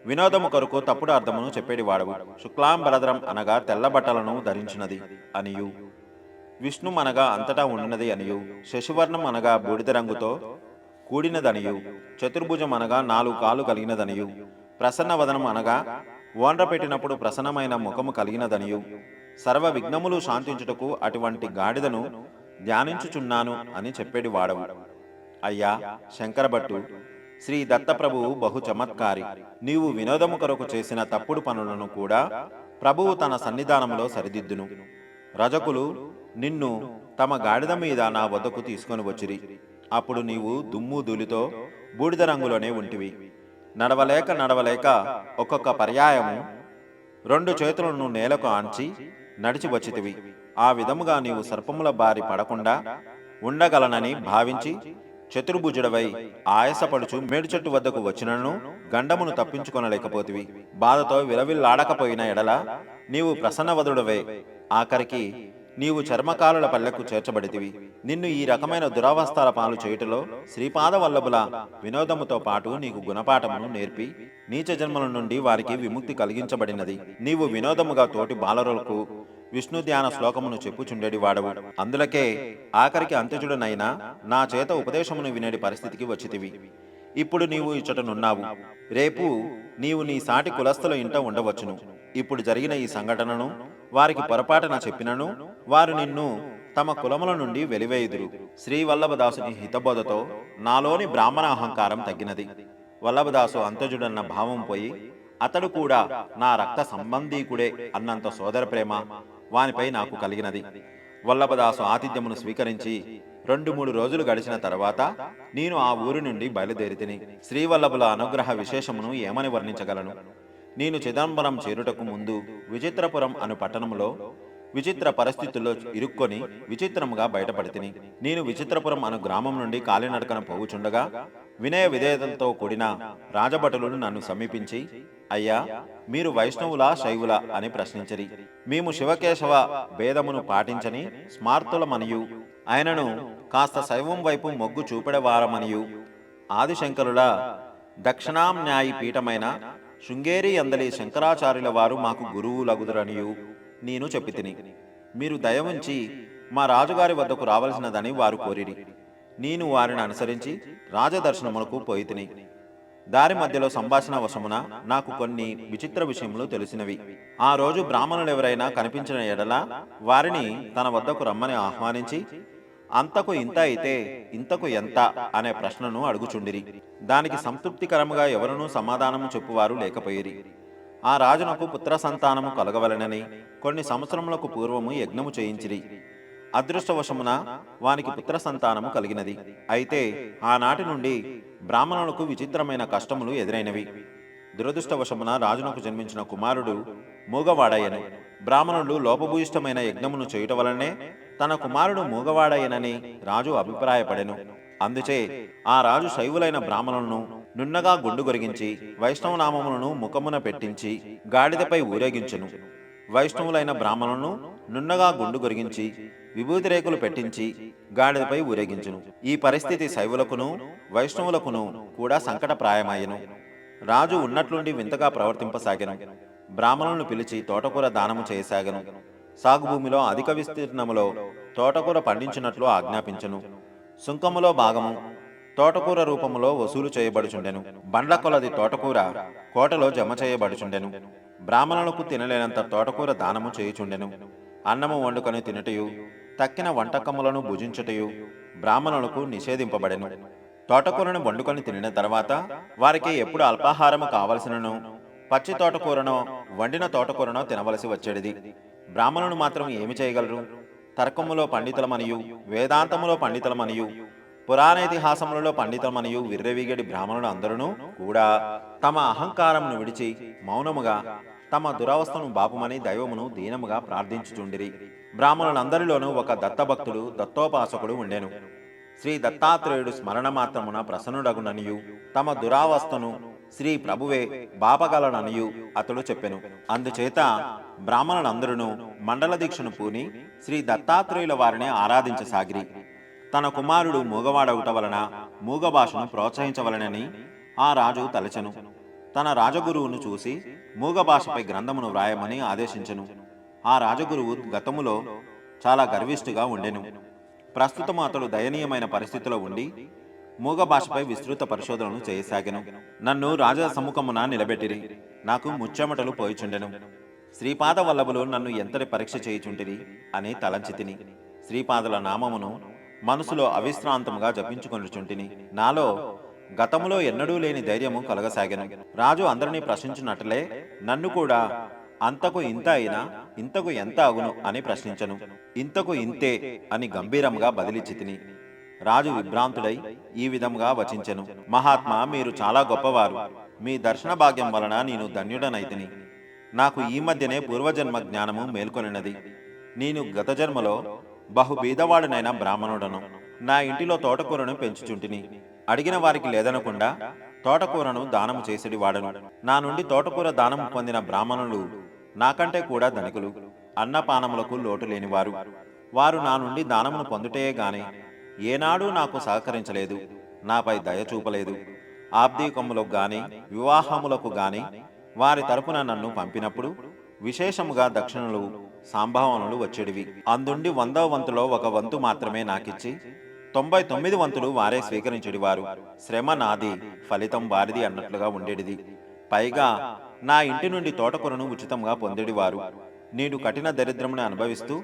వినోదము కొరకు తప్పుడు అర్థమును చెప్పేడి వాడవు. శుక్లాంబరధరం అనగా తెల్ల బట్టలను ధరించినది అనియు, విష్ణు అనగా అంతటా ఉన్నది అనియు, శశివర్ణం అనగా బూడిద రంగుతో కూడినదనియు, చతుర్భుజం అనగా 4 కాళ్ళు కలిగినదనియు, ప్రసన్నవదనం అనగా ఓండ్ర పెట్టినప్పుడు ప్రసన్నమైన ముఖము కలిగినదనియు, సర్వ విఘ్నములు శాంతించుటకు అటువంటి గాడిదను ధ్యానించుచున్నాను అని చెప్పేడి వాడవు. అయ్యా శంకరభట్టు, శ్రీ దత్తప్రభువు బహు చమత్కారి. నీవు వినోదము కొరకు చేసిన తప్పుడు పనులను కూడా ప్రభువు తన సన్నిధానములో సరిదిద్దును. రజకులు నిన్ను తమ గాడిద మీద నా వద్దకు తీసుకొని వచ్చిరి. అప్పుడు నీవు దుమ్ము ధూళితో బూడిద రంగులోనే ఉంటివి. నడవలేక నడవలేక ఒక్కొక్క పర్యాయము 2 చేతులను నేలకు ఆంచి నడిచి వచ్చితివి. ఆ విధముగా నీవు సర్పముల బారి పడకుండా ఉండగలనని భావించి చతుర్భుజుడవై ఆయాసపడుచు మేడు చెట్టు వద్దకు వచ్చినను గండమును తప్పించుకొనలేకపోతివి. బాధతో విలవిల్లాడకపోయిన ఎడల నీవు ప్రసన్నవదుడవే ఆఖరికి నీవు చర్మకాలుల పల్లెకు చేర్చబడితివి. నిన్ను ఈ రకమైన దురవస్థల పాలు చేయుటలో శ్రీపాద వల్లభుల వినోదముతో పాటు నీకు గుణపాఠమును నేర్పి నీచ జన్మల నుండి వారికి విముక్తి కలిగించబడినది. నీవు వినోదముగా తోటి బాలరులకు విష్ణు ధ్యాన శ్లోకమును చెప్పుచుండెడి వాడవు. అందులకే ఆఖరికి అంత్యజుడనైనా నా చేత ఉపదేశమును వినేడి పరిస్థితికి వచ్చితివి. ఇప్పుడు నీవు ఇచ్చటనున్నావు. రేపు నీవు నీ సాటి కులస్థుల ఇంట ఉండవచ్చును. ఇప్పుడు జరిగిన ఈ సంఘటనను వారికి పొరపాటున చెప్పినను వారు నిన్ను తమ కులముల నుండి వెలివేయుదురు. శ్రీ వల్లభదాసుని హితబోధతో నాలోని బ్రాహ్మణ అహంకారం తగ్గినది. వల్లభదాసు అంతజుడన్న భావం పోయి అతడు కూడా నా రక్త సంబంధీకుడే అన్నంత సోదర ప్రేమ వానిపై నాకు కలిగినది. వల్లభదాసు ఆతిథ్యమును స్వీకరించి 2-3 రోజులు గడిచిన తర్వాత నేను ఆ ఊరి నుండి బయలుదేరితిని. శ్రీవల్లభుల అనుగ్రహ విశేషమును ఏమని వర్ణించగలను? నేను చిదంబరం చేరుటకు ముందు విచిత్రపురం అను పట్టణంలో విచిత్ర పరిస్థితుల్లో ఇరుక్కొని విచిత్రముగా బయటపడితిని. నేను విచిత్రపురం అను గ్రామం నుండి కాలినడకన పోవుచుండగా వినయ విధేయతలతో కూడిన రాజభటులు నన్ను సమీపించి, అయ్యా, మీరు వైష్ణవులా శైవులా అని ప్రశ్నించరి. మేము శివకేశవ భేదమును పాటించని స్మార్తులమనియు ఆయనను కాస్త శైవం వైపు మొగ్గు చూపెడవారమనియు ఆదిశంకరుల దక్షిణాంన్యాయి పీఠమైన శృంగేరి అందలి శంకరాచార్యుల వారు మాకు గురువులగుదురనియు నేను చెప్పితిని. మీరు దయవుంచి మా రాజుగారి వద్దకు రావలసినదని వారు కోరిరి. నేను వారిని అనుసరించి రాజదర్శనములకు పోయితిని. దారి మధ్యలో సంభాషణ వశమున నాకు కొన్ని విచిత్ర విషయములు తెలిసినవి. ఆ రోజు బ్రాహ్మణులెవరైనా కనిపించిన ఎడల వారిని తన వద్దకు రమ్మని ఆహ్వానించి అంతకు ఇంత అయితే ఇంతకు ఎంత అనే ప్రశ్నను అడుగుచుండిరి. దానికి సంతృప్తికరముగా ఎవరునూ సమాధానము చెప్పువారు లేకపోయిరి. ఆ రాజునకు పుత్ర సంతానము కలగవలనని కొన్ని సంవత్సరములకు పూర్వము యజ్ఞము చేయించిరి. అదృష్టవశమున వానికి పుత్ర సంతానము కలిగినది. అయితే ఆనాటి నుండి బ్రాహ్మణులకు విచిత్రమైన కష్టములు ఎదురైనవి. దురదృష్టవశమున రాజునకు జన్మించిన కుమారుడు మూగవాడయ్యను. బ్రాహ్మణుడు లోపభూయిష్టమైన యజ్ఞమును చేయుట వలనే తన కుమారుడు మూగవాడయ్యనని రాజు అభిప్రాయపడెను. అందుచే ఆ రాజు శైవులైన బ్రాహ్మణులను నున్నగా గుండు గొరిగించి వైష్ణవనామములను ముఖమున పెట్టించి గాడిదపై ఊరేగించెను. వైష్ణవులైన బ్రాహ్మణులను నున్నగా గుండు గొరిగించి విభూతి రేకులు పెట్టించి గాడిదపై ఊరేగించును. ఈ పరిస్థితి శైవులకును వైష్ణవులకును కూడా సంకటప్రాయమాయెను. రాజు ఉన్నట్లుండి వింతగా ప్రవర్తింపసాగెను. బ్రాహ్మణులను పిలిచి తోటకూర దానము చేయసాగెను. సాగుభూమిలో అధిక విస్తీర్ణములో తోటకూర పండించినట్లు ఆజ్ఞాపించెను. సుంకములో భాగము తోటకూర రూపములో వసూలు చేయబడుచుండెను. బండ్ల కొలది తోటకూర కోటలో జమ చేయబడుచుండెను. బ్రాహ్మణులకు తినలేనంత తోటకూర దానము చేయుచుండెను. అన్నము వండుకొని తినటయు తక్కిన వంటకములను భుజించుటయు బ్రాహ్మణులకు నిషేధింపబడెను. తోటకూరను వండుకొని తినిన తర్వాత వారికి ఎప్పుడు అల్పాహారము కావలసినను పచ్చి తోటకూరనో వండిన తోటకూరనో తినవలసి వచ్చేది. బ్రాహ్మణులు మాత్రం ఏమి చేయగలరు? తర్కములో పండితులమనియు వేదాంతములో పండితులమనియు పురాణేతిహాసములలో పండితులమనియు విర్రవీగడి బ్రాహ్మణులు అందరూ కూడా తమ అహంకారమును విడిచి మౌనముగా తమ దురవస్థను బాపుమని దైవమును దీనముగా ప్రార్థించుచుండిరి. బ్రాహ్మణులందరిలోనూ ఒక దత్తభక్తుడు దత్తోపాసకుడు ఉండెను. శ్రీ దత్తాత్రేయుడు స్మరణ మాత్రమున ప్రసన్నుడగుననియు తమ దురావస్థను శ్రీ ప్రభువే బాపగలననియు అతడు చెప్పెను. అందుచేత బ్రాహ్మణులందరూ మండల దీక్షను పూని శ్రీ దత్తాత్రేయుల వారిని ఆరాధించసాగిరి. తన కుమారుడు మూగవాడవుట వలన మూగ భాషను ప్రోత్సహించవలనని ఆ రాజు తలచెను. తన రాజగురువును చూసి మూగ భాషపై గ్రంథమును వ్రాయమని ఆదేశించెను. ఆ రాజగురువు గతములో చాలా గర్విష్ఠుగా ఉండెను. ప్రస్తుతం అతడు దయనీయమైన పరిస్థితిలో ఉండి మూగ భాషపై విస్తృత పరిశోధనలు చేయసాగెను. నన్ను రాజ సముఖమున నిలబెట్టిరి. నాకు ముచ్చెమటలు పోయిచుండెను. శ్రీపాద వల్లభులు నన్ను ఎంతటి పరీక్ష చేయుచుంటిరి అని తలంచితిని. శ్రీపాదుల నామమును మనసులో అవిశ్రాంతముగా జపించుకొనుచుంటిని. నాలో గతములో ఎన్నడూ లేని ధైర్యము కలగసాగెను. రాజు అందరినీ ప్రశ్నించినట్లే నన్ను కూడా అంతకు ఇంత అయినా ఇంతకు ఎంత అగును అని ప్రశ్నించను. ఇంతకు ఇంతే అని గంభీరంగా బదిలిచ్చి తిని రాజు విభ్రాంతుడై ఈ విధంగా వచించెను. మహాత్మా, మీరు చాలా గొప్పవారు. మీ దర్శన భాగ్యం వలన నేను ధన్యుడనైతిని. నాకు ఈ మధ్యనే పూర్వజన్మ జ్ఞానము మేల్కొనినది. నేను గత జన్మలో బహు బీదవాడునైన బ్రాహ్మణుడను. నా ఇంటిలో తోటకూరను పెంచుచుంటిని. అడిగిన వారికి లేదనకుండా తోటకూరను దానము చేసేడి వాడను. నా నుండి తోటకూర దానము పొందిన బ్రాహ్మణులు నాకంటే కూడా ధనికులు, అన్నపానములకు లోటు లేనివారు. వారు నా నుండి దానమును పొందుటయే గాని ఏనాడూ నాకు సహకరించలేదు, నాపై దయ చూపలేదు. ఆబ్దీకములకు గాని వివాహములకు గాని వారి తరపున నన్ను పంపినప్పుడు విశేషముగా దక్షిణలు సంభావనలు వచ్చేడివి. అందుండి 100వ వంతులో 1 వంతు మాత్రమే నాకిచ్చి 99 వంతులు వారే స్వీకరించెడివారు. శ్రమ నాది, ఫలితం వారిది అన్నట్లుగా ఉండేటిది. పైగా నా ఇంటి నుండి తోటకూరను ఉచితంగా పొందేడివారు. నేను కఠిన దరిద్రమును అనుభవిస్తూ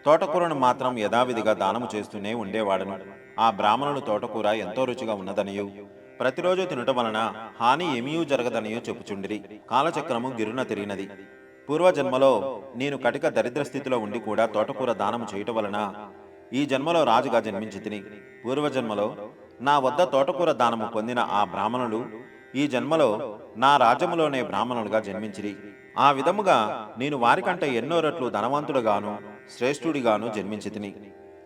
తోటకూరను మాత్రం యథావిధిగా దానము చేస్తూనే ఉండేవాడను. ఆ బ్రాహ్మణులు తోటకూర ఎంతో రుచిగా ఉన్నదనియు ప్రతిరోజు తినటం వలన హాని ఏమీ జరగదనియో చెప్పుచుండిరి. కాలచక్రము గిరున తిరిగినది. పూర్వజన్మలో నేను కటిక దరిద్ర స్థితిలో ఉండి కూడా తోటకూర దానము చేయటం వలన ఈ జన్మలో రాజుగా జన్మించి తిని, పూర్వజన్మలో నా వద్ద తోటకూర దానము పొందిన ఆ బ్రాహ్మణులు ఈ జన్మలో నా రాజ్యములోనే బ్రాహ్మణులుగా జన్మించిరి. ఆ విధముగా నేను వారికంటే ఎన్నో రెట్లు ధనవంతుడుగాను శ్రేష్ఠుడిగాను జన్మించి తిని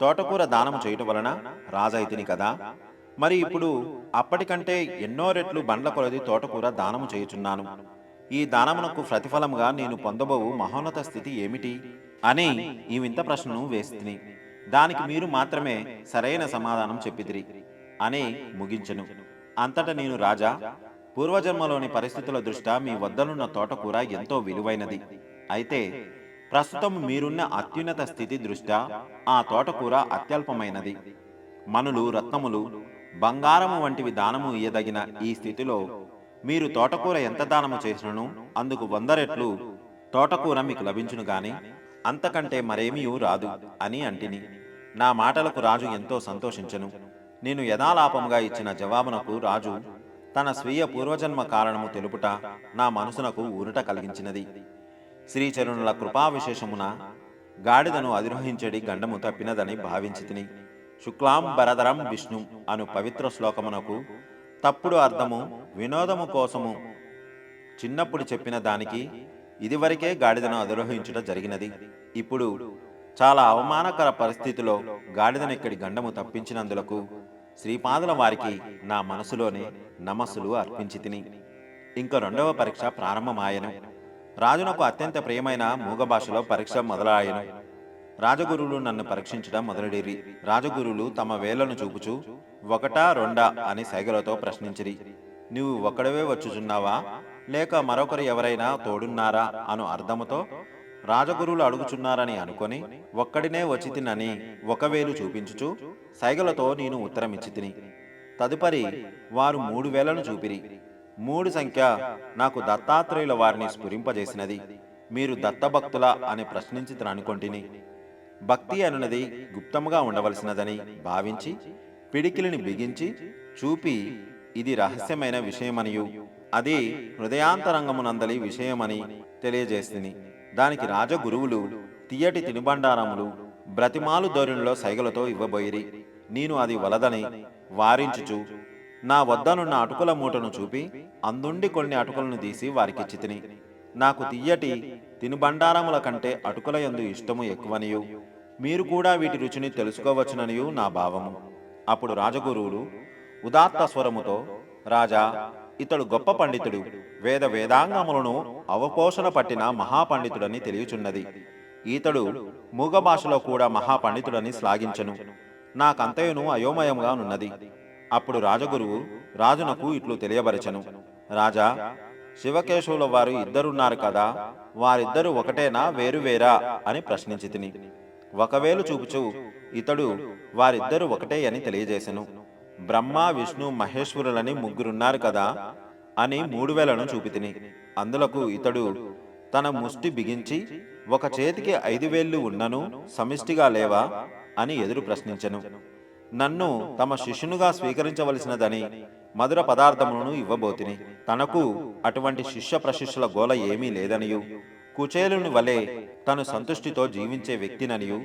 తోటకూర దానము చేయటం వలన రాజైతిని కదా. మరి ఇప్పుడు అప్పటికంటే ఎన్నో రెట్లు బండ్ల కొలది తోటకూర దానము చేయుచున్నాను. ఈ దానమునకు ప్రతిఫలముగా నేను పొందబోవు మహోన్నత స్థితి ఏమిటి అని ఈ వింత ప్రశ్నను వేస్తిని. దానికి మీరు మాత్రమే సరైన సమాధానం చెప్పిదిరి అని ముగించెను. అంతటా నేను, రాజా, పూర్వజన్మలోని పరిస్థితుల దృష్ట్యా మీ వద్దనున్న తోటకూర ఎంతో విలువైనది. అయితే ప్రస్తుతం మీరున్న అత్యున్నత స్థితి దృష్ట్యా ఆ తోటకూర అత్యల్పమైనది. మనులు, రత్నములు, బంగారము వంటివి దానము ఇయ్యదగిన ఈ స్థితిలో మీరు తోటకూర ఎంత దానము చేసినను అందుకు 100 రెట్లు తోటకూర మీకు లభించును గాని అంతకంటే మరేమీ రాదు అని అంటిని. నా మాటలకు రాజు ఎంతో సంతోషించెను. నేను యథాలాపముగా ఇచ్చిన జవాబునకు రాజు తన స్వీయ పూర్వజన్మ కారణము తెలుపుట నా మనసునకు ఊరట కలిగించినది. శ్రీచరుణుల కృపా విశేషమున గాడిదను అధిరోహించడి గండము తప్పినదని భావించి తిని. శుక్లాం భరధరం విష్ణు అను పవిత్ర శ్లోకమునకు తప్పుడు అర్థము వినోదము కోసము చిన్నప్పుడు చెప్పిన దానికి ఇదివరకే గాడిదను అధిరోహించుట జరిగినది. ఇప్పుడు చాలా అవమానకర పరిస్థితిలో గాడిదనెక్కడి గండము తప్పించినందులకు శ్రీపాదుల వారికి నా మనసులోనే నమస్సులు అర్పించి తిని. ఇంక 2వ పరీక్ష ప్రారంభమాయను. రాజునకు అత్యంత ప్రియమైన మూగ భాషలో పరీక్ష మొదలాయను. రాజగురువులు నన్ను పరీక్షించడం మొదలెడిరి. రాజగురువులు తమ వేళ్లను చూపుచూ 1, 2 అని సైగలతో ప్రశ్నించిరి. నీవు ఒక్కడవే వచ్చుచున్నావా, లేక మరొకరు ఎవరైనా తోడున్నారా అను అర్థముతో రాజగురువులు అడుగుచున్నారని అనుకొని ఒక్కడినే వచ్చి తినని 1 వేలు చూపించుచు సైగలతో నేను ఉత్తరమిచ్చి తిని. తదుపరి వారు 3 వేలను చూపిరి. 3 సంఖ్య నాకు దత్తాత్రేయుల వారిని స్ఫురింపజేసినది. మీరు దత్తభక్తుల అని ప్రశ్నించి అనుకొంటిని. భక్తి అనున్నది గుప్తముగా ఉండవలసినదని భావించి పిడికిలిని బిగించి చూపి ఇది రహస్యమైన విషయమనియు అది హృదయాంతరంగమునందలి విషయమని తెలియజేస్తుంది. దానికి రాజగురువులు తీయటి తినుబండారములు బ్రతిమాలు ధోరణిలో సైగలతో ఇవ్వబోయిరి. నేను అది వలదని వారించుచు నా వద్దనున్న అటుకుల మూటను చూపి అందుండి కొన్ని అటుకులను తీసి వారికిచ్చి తిని. నాకు తీయటి తినుబండారముల కంటే అటుకుల యందు ఇష్టము ఎక్కువనియు మీరు కూడా వీటి రుచిని తెలుసుకోవచ్చుననియు నా భావము. అప్పుడు రాజగురువులు ఉదాత్త స్వరముతో, రాజా, ఇతడు గొప్ప పండితుడు, వేదాంగములను అవపోషణ పట్టిన మహాపండితుడని తెలియచున్నది. ఈతడు మూగ భాషలో కూడా మహాపండితుడని శ్లాఘించెను. నాకంతయును అయోమయంగా నున్నది. అప్పుడు రాజగురువు రాజునకు ఇట్లు తెలియబరచెను. రాజా, శివకేశవుల వారు ఇద్దరున్నారు కదా, వారిద్దరు ఒకటేనా వేరువేరా అని ప్రశ్నించి తిని. 1 వేలు చూపుచు ఇతడు వారిద్దరు ఒకటే అని తెలియజేసెను. బ్రహ్మ, విష్ణు, మహేశ్వరులని 3 కదా అని 3 వేలను చూపితిని. అందులకు ఇతడు తన ముష్టి బిగించి 1 చేతికి 5 వేళ్లు ఉన్నను సమిష్టిగా లేవా అని ఎదురు ప్రశ్నించెను. నన్ను తమ శిష్యునుగా స్వీకరించవలసినదని మధుర పదార్థములను ఇవ్వబోతిని. తనకు అటువంటి శిష్య ప్రశిష్యుల గోల ఏమీ లేదనియు కుచేలుని వలె తను సంతుష్టితో జీవించే వ్యక్తిననియు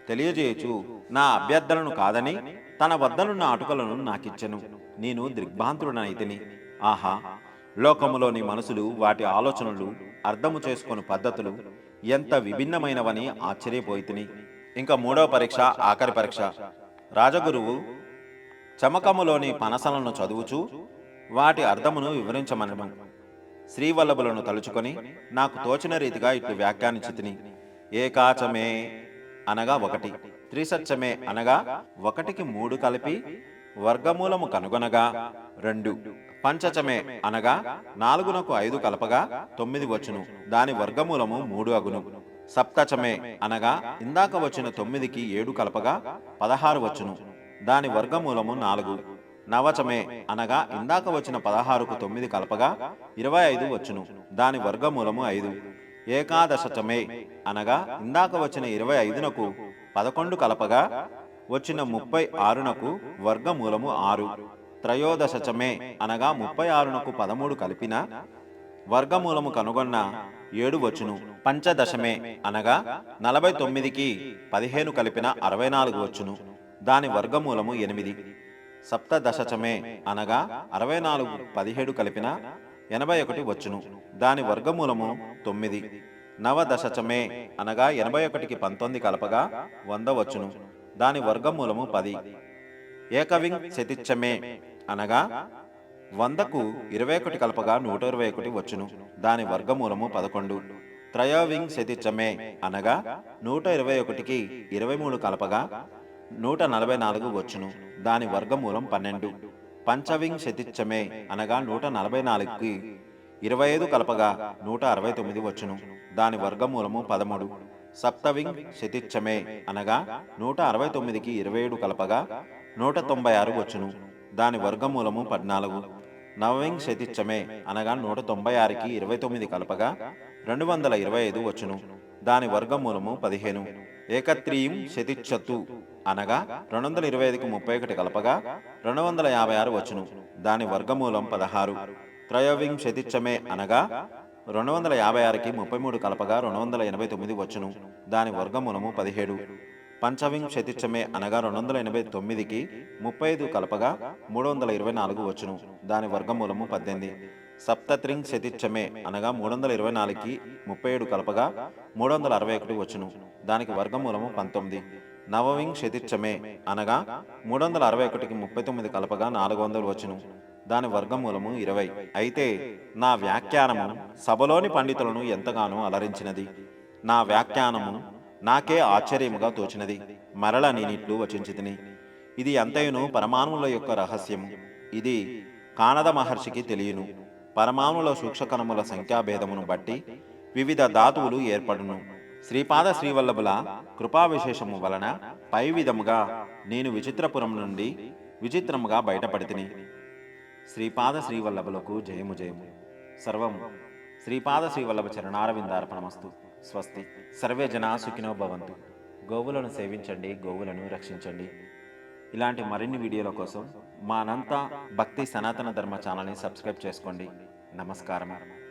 తెలియజేయచు నా అభ్యర్థనను కాదని తన వద్దనున్న అటుకలను నాకిచ్చెను. నేను దిగ్భ్రాంతుడనైతిని. ఆహా, లోకములోని మనసులు, వాటి ఆలోచనలు, అర్థము చేసుకొని పద్ధతులు ఎంత విభిన్నమైనవని ఆశ్చర్యపోయితిని. ఇంకా మూడవ పరీక్ష, ఆఖరి పరీక్ష. రాజగురువు చమకములోని పనసలను చదువుచూ వాటి అర్థమును వివరించమనను. శ్రీవల్లభులను తలుచుకొని నాకు తోచిన రీతిగా ఇట్లు వ్యాఖ్యానించితిని. ఏకాచమే అనగా ఒకటి, త్రిసత్యమే అనగా ఒకటికి మూడు కలిపి వర్గమూలము కనుగొనగా రెండు, పంచచమే అనగా నాలుగునకు ఐదు కలపగా 9 వచ్చును, దాని వర్గమూలము 3 అగును. సప్తచమే అనగా ఇందాక వచ్చిన 9కి 7 కలపగా 16 వచ్చును, దాని వర్గమూలము 4. నవచమే అనగా ఇందాక వచ్చిన 16కు 9 కలపగా 25 వచ్చును, దాని వర్గమూలము 5. ఏకాదశచమే అనగా ఇందాక వచ్చిన 25నకు 11 కలపగా వచ్చిన 36నకు వర్గమూలము 6. త్రయోదశచమే అనగా 36నకు 13 కలిపిన వర్గమూలము కనుగొన్న 7 వచ్చును. పంచదశమే అనగా 49కి 15 కలిపిన 64 వచ్చును, దాని వర్గమూలము 8. సప్తదశచమే అనగా 64 17 కలిపిన 81 వచ్చును, దాని వర్గమూలము 9. నవదశచమే అనగా 81కి 19 కలపగా 100 వచ్చును, దాని వర్గమూలము 10. ఏకవింగ్ శతిచ్చమే అనగా 100కు 21 కలపగా 121 వచ్చును, దాని వర్గమూలము 11. త్రయోవింగ్ శతిచ్చమే అనగా 121కి 23 కలపగా 144 వచ్చును, దాని వర్గమూలం 12. పంచవింగ్ శతిచ్చమే అనగా 144కి 25 కలపగా 169 వచ్చును, దాని వర్గమూలము 13. సప్తవింగ్ శతిచ్చమే అనగా 169కి 27 కలపగా 196 వచ్చును, దాని వర్గమూలము 14. నవవింగ్ శతిచ్చమే అనగా 196కి 29 కలపగా 225 వచ్చును, దాని వర్గమూలము 15. ఏకత్రీం శతిచ్చతు అనగా 225కి 31 కలపగా 256 వచ్చును, దాని వర్గమూలం 16. త్రయోవింగ్ శతిచ్చమే అనగా 256కి 33 కలపగా 289 వచ్చును, దాని వర్గమూలము 17. పంచవింగ్ శతిచ్చమే అనగా 289కి 35 కలపగా 324 వచ్చును, దాని వర్గమూలము 18. సప్తత్రింగ్ శతిచ్చమే అనగా 324కి 37 కలపగా 361 వచ్చును, దానికి వర్గమూలము 19. నవవింగ్ శతిచ్చమే అనగా 361కి 39 కలపగా 400 వచ్చును, దాని వర్గమూలము 20. అయితే నా వ్యాఖ్యానము సభలోని పండితులను ఎంతగానో అలరించినది. నా వ్యాఖ్యానము నాకే ఆశ్చర్యముగా తోచినది. మరల నేనిట్లు వచించితిని. ఇది అంతయును పరమాణువుల యొక్క రహస్యము. ఇది కానద మహర్షికి తెలియను. పరమాణుల సూక్ష్మకణముల సంఖ్యాభేదమును బట్టి వివిధ ధాతువులు ఏర్పడును. శ్రీపాద శ్రీవల్లభుల కృపా విశేషము వలన పై విధముగా నేను విచిత్రపురం నుండి విచిత్రముగా బయటపడితిని. శ్రీపాద శ్రీవల్లభులకు జయము జయము. సర్వం శ్రీపాద శ్రీవల్లభ చరణారవిందార్పణమస్తు. స్వస్తి. సర్వే జనా సుఖినో భవంతు. గోవులను సేవించండి, గోవులను రక్షించండి. ఇలాంటి మరిన్ని వీడియోల కోసం మా అనంత భక్తి సనాతన ధర్మ ఛానల్ని సబ్స్క్రైబ్ చేసుకోండి. నమస్కారం.